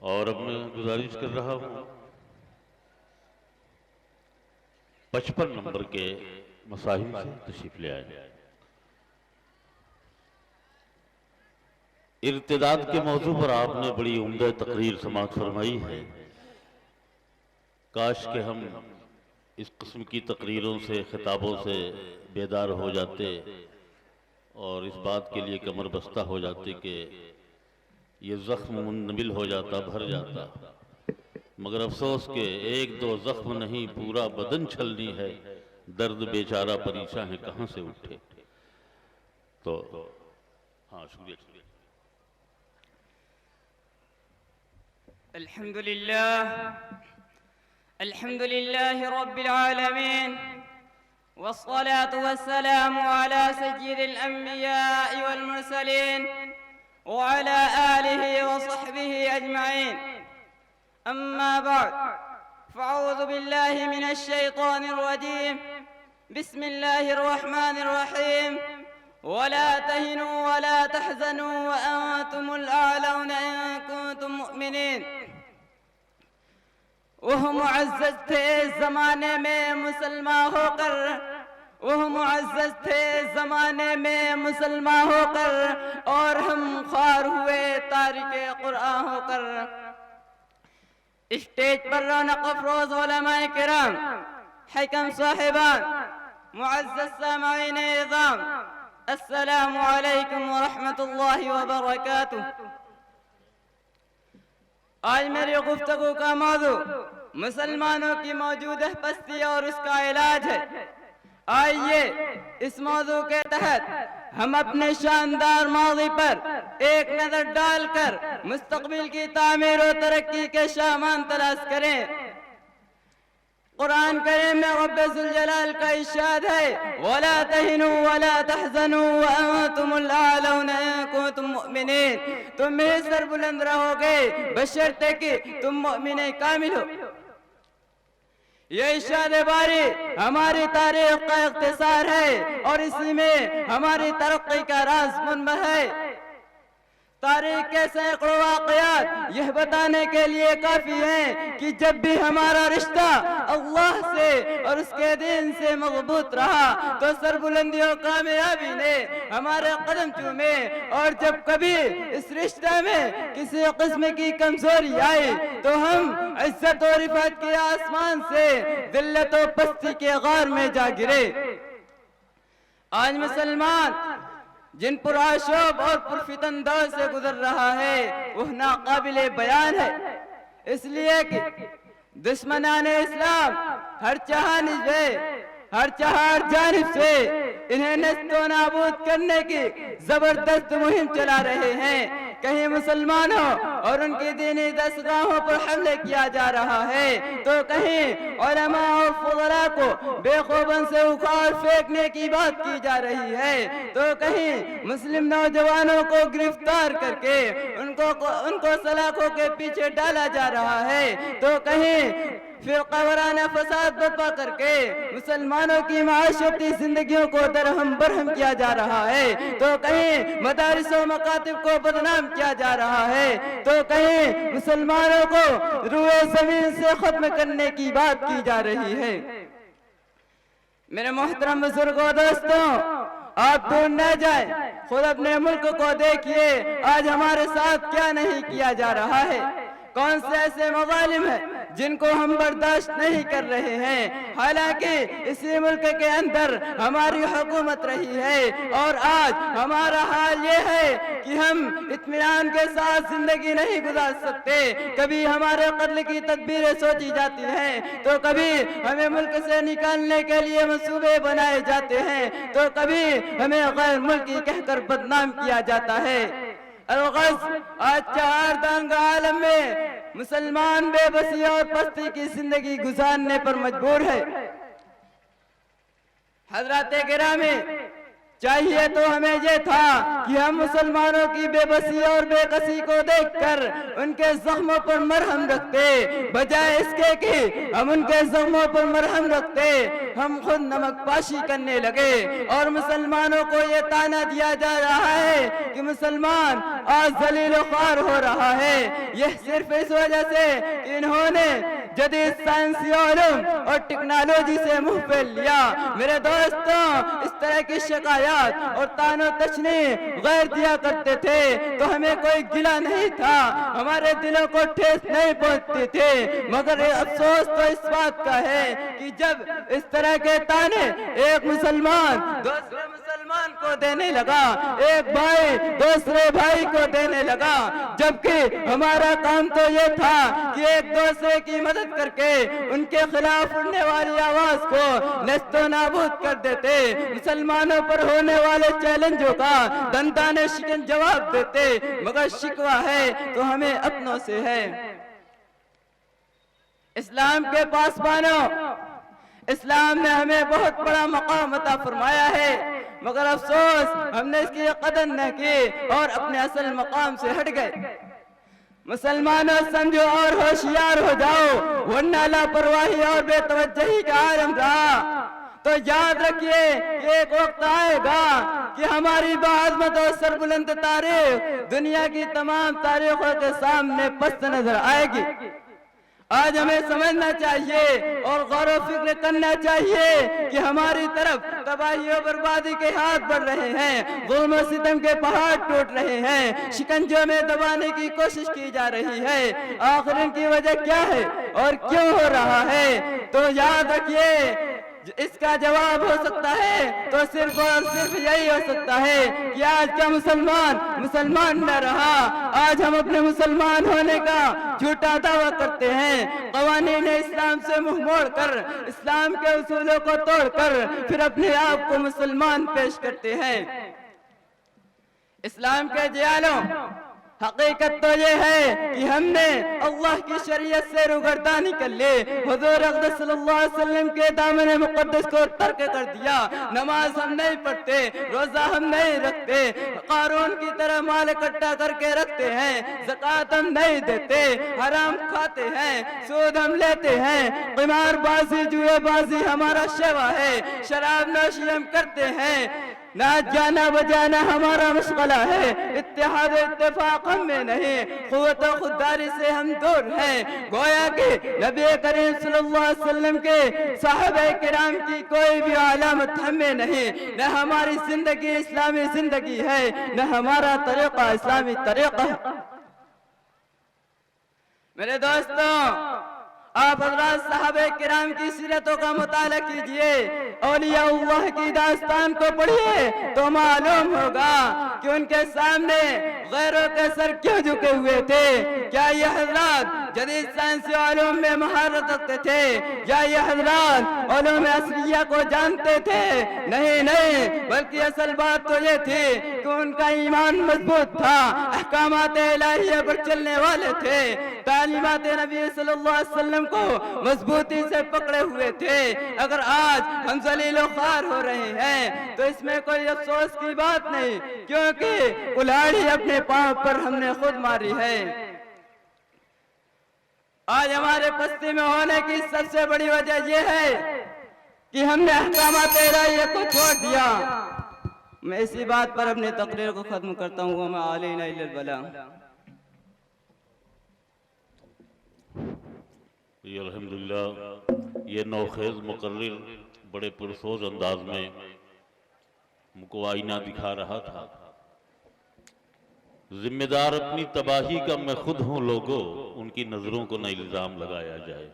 اور اب میں گزارش کر رہا ہوں 55 نمبر کے مصاحف سے تشریف لے آئے۔ ارتداد کے موضوع پر آپ نے بڑی عمدہ تقریر سماعت فرمائی ہے۔ کاش کہ ہم اس قسم کی تقریروں سے، خطابوں سے بیدار ہو جاتے اور اس بات کے لیے کمر بستہ ہو جاتے کہ یہ زخم منمل ہو جاتا، بھر جاتا، مگر افسوس کہ ایک دو زخم نہیں پورا بدن چھلنی ہے، درد بیچارہ پریشان ہے کہاں سے اٹھے۔ تو ہاں شکریہ۔ الحمد لله رب العالمين، والصلاة والسلام على سيد الأنبياء والمرسلين وعلى آله وصحبه أجمعين. أما بعد، فأعوذ بالله من الشيطان الرجيم. بسم الله الرحمن الرحيم. ولا تهنوا ولا تحزنوا وأنتم الأعلون إن كنتم مؤمنين. وہ معزز تھے زمانے میں مسلمان ہو کر، وہ معزز تھے زمانے میں مسلمان ہو کر، اور ہم خوار ہوئے تارک قرآن ہو کر۔ اسٹیج پر رونق افروز علماء کرام، حکم صاحبان، معزز سامعین اعظام، السلام علیکم ورحمۃ اللہ وبرکاتہ۔ آج میری گفتگو کا موضوع مسلمانوں کی موجودہ پستی اور اس کا علاج ہے۔ آئیے اس موضوع کے تحت ہم اپنے شاندار ماضی پر ایک نظر ڈال کر مستقبل کی تعمیر و ترقی کے سامان تلاش کریں۔ قرآن کریم میں رب ذوالجلال کا ارشاد ہے وَلَا تَهِنُوا وَلَا تَحْزَنُوا وَأَنْتُمُ الْأَعْلَوْنَ إِن كُنتُم مُؤْمِنِينَ۔ تم میں سر بلند رہو گے بشرطے کہ تم مؤمن کامل ہو۔ یہ ارشاد باری ہماری تاریخ کا اختصار ہے اور اسی میں ہماری ترقی کا راز منبع ہے۔ تاریخ کے سینکڑوں واقعات یہ بتانے کے لیے کافی ہیں کہ جب بھی ہمارا رشتہ اللہ سے اور اس کے دین سے مضبوط رہا تو سربلندی و کامیابی نے ہمارے قدم چومے، اور جب کبھی اس رشتہ میں کسی قسم کی کمزوری آئی تو ہم عزت و رفعت کے آسمان سے ذلت و پستی کے غار میں جا گرے۔ آج مسلمان جن پرآشوب اور پرفتن دور سے گزر رہا ہے وہ ناقابل بیان ہے، اس لیے کہ دشمنان اسلام ہر جانب سے انہیں نیست و نابود کرنے کی زبردست مہم چلا رہے ہیں۔ کہیں مسلمانوں اور ان کی دینی دستگاہوں پر حملے کیا جا رہا ہے تو کہیں علماء اور فضلاء کو بے خوبن سے اکھاڑ پھینکنے کی بات کی جا رہی ہے، تو کہیں مسلم نوجوانوں کو گرفتار کر کے ان کو سلاخوں کے پیچھے ڈالا جا رہا ہے، تو کہیں فرقہ وارانہ فساد برپا کر کے مسلمانوں کی معاشرتی زندگیوں کو درہم برہم کیا جا رہا ہے، تو کہیں مدارس و مکاتب کو بدنام کیا جا رہا ہے، تو کہیں مسلمانوں کو روئے زمین سے ختم کرنے کی بات کی جا رہی ہے۔ میرے محترم بزرگوں دوستوں، آپ دور نہ جائیں، خود اپنے ملک کو دیکھیے آج ہمارے ساتھ کیا نہیں کیا جا رہا ہے۔ کون سے ایسے مظالم ہیں جن کو ہم برداشت نہیں کر رہے ہیں، حالانکہ اسی ملک کے اندر ہماری حکومت رہی ہے، اور آج ہمارا حال یہ ہے کہ ہم اطمینان کے ساتھ زندگی نہیں گزار سکتے۔ کبھی ہمارے قتل کی تدبیریں سوچی جاتی ہیں تو کبھی ہمیں ملک سے نکالنے کے لیے منصوبے بنائے جاتے ہیں، تو کبھی ہمیں غیر ملکی کہہ کر بدنام کیا جاتا ہے۔ الغرض آج چہار دانگ عالم میں مسلمان بے بسی اور پستی کی زندگی گزارنے پر مجبور ہے۔ حضرات گرامی، چاہیے تو ہمیں یہ تھا کہ ہم مسلمانوں کی بے بسی اور بے قسی کو دیکھ کر ان کے زخموں پر مرہم رکھتے، بجائے اس کے کہ ہم ان کے زخموں پر مرہم رکھتے ہم خود نمک پاشی کرنے لگے۔ اور مسلمانوں کو یہ طعنہ دیا جا رہا ہے کہ مسلمان آج ذلیل و خوار ہو رہا ہے، یہ صرف اس وجہ سے کہ انہوں نے جدید سائنسی علوم اور ٹیکنالوجی سے منہ پھیر لیا۔ میرے دوستوں، اس طرح کی شکایات اور طعن و تشنیع غیر دیا کرتے تھے تو ہمیں کوئی گلہ نہیں تھا، ہمارے دلوں کو ٹھیس نہیں پہنچتی تھی، مگر افسوس تو اس بات کا ہے کہ جب اس طرح کے طعنے ایک مسلمان دوسرے مسلمان کو دینے لگا، ایک بھائی دوسرے بھائی کو دینے لگا، جبکہ ہمارا کام تو یہ تھا کہ ایک دوسرے کی مدد کر کے ان کے خلاف اڑنے والی آواز کو نیست و نابود کر دیتے، مسلمانوں پر ہونے والے چیلنجوں کا دندانے شکن جواب دیتے، مگر شکوہ ہے تو ہمیں اپنوں سے ہے۔ اسلام کے پاسبانوں، اسلام نے ہمیں بہت بڑا مقام عطا فرمایا ہے، مگر افسوس ہم نے اس کی قدر نہ کی اور اپنے اصل مقام سے ہٹ گئے۔ مسلمانوں سمجھو اور ہوشیار ہو جاؤ، ورنہ لاپرواہی اور بے توجہی کا عالم رہا تو یاد رکھیے کہ ایک وقت آئے گا کہ ہماری باعظمت اور سربلند تاریخ دنیا کی تمام تاریخوں کے سامنے پست نظر آئے گی۔ آج ہمیں سمجھنا چاہیے اور غور و فکر کرنا چاہیے کہ ہماری طرف تباہی و بربادی کے ہاتھ بڑھ رہے ہیں، ظلم و ستم کے پہاڑ ٹوٹ رہے ہیں، شکنجوں میں دبانے کی کوشش کی جا رہی ہے، آخر ان کی وجہ کیا ہے اور کیوں ہو رہا ہے؟ تو یاد رکھیے اس کا جواب ہو سکتا ہے تو صرف اور صرف یہی ہو سکتا ہے کہ آج کا مسلمان نہ رہا، آج ہم اپنے مسلمان ہونے کا جھوٹا دعویٰ کرتے ہیں، قوانین اسلام سے منہ موڑ کر، اسلام کے اصولوں کو توڑ کر پھر اپنے آپ کو مسلمان پیش کرتے ہیں۔ اسلام کے جیالوں، حقیقت تو یہ ہے کہ ہم نے اللہ کی شریعت سے روگردانی کر لی، حضور اقدس صلی اللہ علیہ وسلم کے دامن مقدس کو ترک کر دیا، نماز ہم نہیں پڑھتے، روزہ ہم نہیں رکھتے، قارون کی طرح مال اکٹھا کر کے رکھتے ہیں، زکوٰۃ ہم نہیں دیتے، حرام کھاتے ہیں، سود ہم لیتے ہیں، قمار بازی جوئے بازی ہمارا شیوا ہے، شراب نوشی ہم کرتے ہیں، ناچ گانا بجانا ہمارا مشغلہ ہے، اتحاد و اتفاق ہم میں نہیں، قوت و خودداری سے ہم دور ہیں، گویا کہ نبی کریم صلی اللہ علیہ وسلم کے صحابہ کرام کی کوئی بھی علامت ہم میں نہیں، نہ ہماری زندگی اسلامی زندگی ہے، نہ ہمارا طریقہ اسلامی طریقہ ہے۔ میرے دوستوں، آپ حضرات صحابہ کرام کی سیرتوں کا مطالعہ کیجئے، اولیاء اللہ کی داستان کو پڑھیے تو معلوم ہوگا کہ ان کے سامنے غیروں کے سر کیوں جھکے ہوئے تھے۔ کیا یہ حضرات جدید سائنسی علوم میں مہارت رکھتے تھے یا یہ حضرات علوم اصلیہ کو جانتے تھے؟ نہیں، بلکہ اصل بات تو یہ تھی کہ ان کا ایمان مضبوط تھا، احکامات الہیہ پر چلنے والے تھے، تعلیمات نبی صلی اللہ علیہ وسلم کو مضبوطی سے پکڑے ہوئے تھے۔ اگر آج ہم ذلیل و خوار ہو رہے ہیں تو اس میں کوئی افسوس کی بات نہیں، کیونکہ کلاڑی اپنے پاؤں پر ہم نے خود ماری ہے۔ آج ہمارے پستی میں ہونے کی سب سے بڑی وجہ یہ ہے کہ ہم نے احکامات الہیہ کو چھوڑ دیا۔ میں اسی بات پر اپنی تقریر کو ختم کرتا ہوں، وما علینا الا البلاغ۔ الحمدللہ یہ نوخیز مقرر بڑے پرسوز انداز میں ہم کو آئینہ دکھا رہا تھا۔ ذمہ دار اپنی تباہی کا میں خود ہوں، لوگوں ان کی نظروں کو نہ الزام لگایا جائے۔